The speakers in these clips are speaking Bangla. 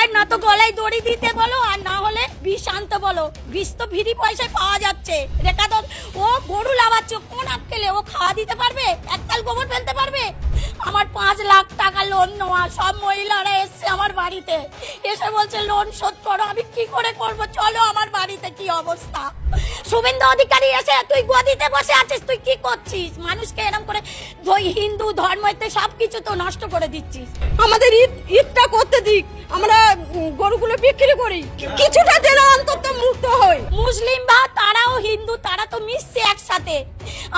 এক না তো গলায় দড়ি দিতে বলো, আর না হলে বিষ আনতে বলো। বিষ তো ফ্রি পয়সায় পাওয়া যাচ্ছে। রেখা তো ও গরু লাগাচ্ছে, কোন আক্কেলে ও খাওয়া দিতে পারবে? এককাল গোবর ফেলতে পারবে? আমার 5 লাখ টাকা লোন নেওয়া, সব মহিলারা এসছে আমার বাড়িতে, এসে বলছে লোন শোধ করো। আমি কি করে করব? চলো আমার বাড়িতে, কি অবস্থা। শুভেন্দু অধিকারী এসে, তুই গদিতে বসে আছিস, তুই কি করছিস? মানুষকে এরকম করে হিন্দু ধর্মতে সবকিছু তো নষ্ট করে দিচ্ছিস। আমাদের ঈদটা করতে দিক, আমরা গরুগুলো বিক্রি করি, কিছুটা যেন অন্তত মুক্ত হই। মুসলিম বা তারাও হিন্দু, তারা তো মিশছে একসাথে,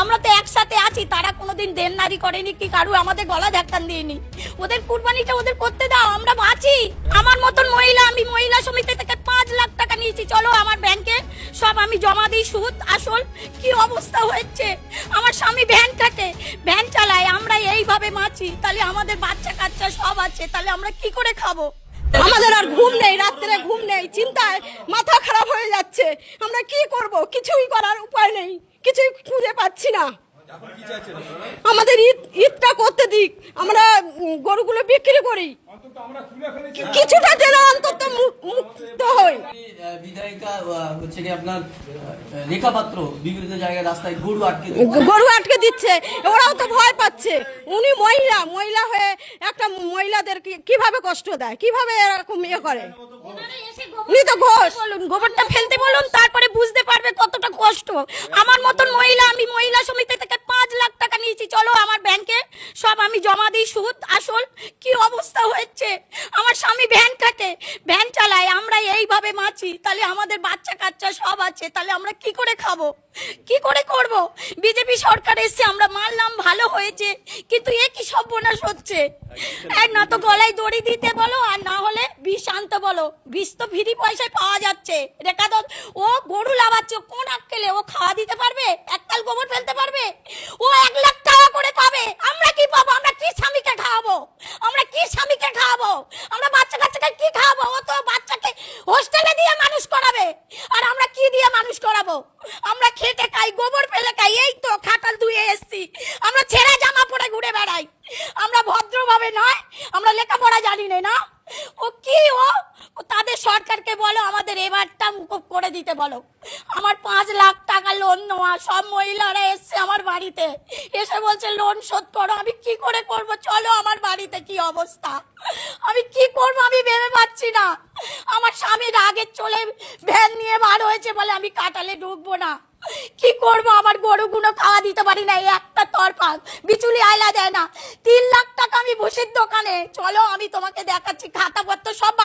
আমরা তো একসাথে আছি। তারা কোনোদিন দেননারি করেনি কি কারু আমাদের গলা ধাক্কান দিইনি। ওদের কুরবানিটা ওদের করতে দাও, আমরা বাঁচি। আমার মতন মহিলা, আমি মহিলা সমিতি থেকে 5 লাখ টাকা নিয়েছি, চলো আমার ব্যাংকে সব আমি জমা দিই, সুদ আসল। কি অবস্থা হচ্ছে। আমার স্বামী ভ্যান কাটে, ভ্যান চালায়, আমরা এইভাবে বাঁচি। তাহলে আমাদের বাচ্চা কাচ্চা সব আছে, তাহলে আমরা কি করে খাবো? আমাদের আর ঘুম নেই, রাত্রে ঘুম নেই, চিন্তায় মাথা খারাপ হয়ে যাচ্ছে। আমরা কি করব? কিছুই করার উপায় নেই, কিছুই খুঁজে পাচ্ছি না। আমাদের ঈদটা করতে দিক, আমরা গরুগুলো বিক্রি করি, কিছুটা যেন অন্তত মুক্ত হই। বিধায়িকা হচ্ছে কি আপনার রেখা পাত্র বিভিন্ন জায়গায় রাস্তায় গরু আটকে দিচ্ছে, ওরাও তো ভয় পাচ্ছে। উনি মহিলা হয়ে একটা মহিলাদের কিভাবে কষ্ট দেয়, কিভাবে এরকম ইয়ে করে। উনি তো ঘোষ, বলুন গোবরটা ফেলতে বলুন, তারপরে বুঝতে পারবে কতটা কষ্ট। আমার মতন মহিলা, আমি মহিলা সমিতি থেকে 5 লাখ টাকা নিয়েছি, চলো আমার ব্যাংকে সব আমি জমা দিই, সুদ আসল। কি অবস্থা হচ্ছে। আমার স্বামী ভ্যান কাটে, ভ্যান চালায়, আমরা এইভাবে বাঁচি। তাহলে আমাদের বাচ্চা কাচ্চা সব আছে, তাহলে আমরা কি করে খাবো, কি করে করব? বিজেপি সরকার এসছে, আমরা মানলাম ভালো হয়েছে, কিন্তু এ কি সর্বনাশ হচ্ছে। এক না তো গলায় দড়ি দিতে বলো, আর না হলে বিষ আনতে বলো। বিষ তো ফ্রি পয়সায় পাওয়া যাচ্ছে। রেখা তো ও গরু লাগাচ্ছে, কোন আক্কেলে ও খাওয়া দিতে পারবে? এককাল গোবর ফেলতে পারবে? ও 1 লাখ টাকা করে পাবে, আমরা কি পাবো? আমরা কি স্বামীকে খাওয়াবো? আমরা কি স্বামীকে খাওয়াবো? আমরা বাচ্চা কাচ্চাকে কি খাওয়াবো? ও তো বাচ্চাকে হোস্টেলে দিয়ে মানুষ করাবে, আর আমরা কি দিয়ে মানুষ করাবো? আমরা খেটে খাই, গোবর ফেলে খাই, এই তো খাটাল ধুয়ে এসছি। আমরা ছেঁড়া জামা পরে ঘুরে বেড়াই, আমরা ভদ্রভাবে নয়, আমরা লেখাপড়া জানি না। ও কি ও তাদের সরকারকে বলো আমাদের এবারটা মুকুব করে দিতে বলো। আমার 5 লাখ টাকা লোন নেওয়া, সব মহিলারা এসছে আমার বাড়িতে, এসে বলছে লোন শোধ করো। আমি কি করে করব? চলো আমার বাড়িতে, কি অবস্থা। আমি কি করব আমি ভেবে পাচ্ছি না। আমার স্বামীর আগে চলে ভ্যান নিয়ে বার হয়েছে বলে আমি কাটালে ঢুকবো না। কি করব? আমার গরুগুলো খাওয়া দিতে পারি না, একটা তরপা বিচুলি আয়লা দেয় না। 3 লাখ টাকা আমি ভুসির দোকানে, চলো আমি তোমাকে দেখাচ্ছি, খাতাপত্র সব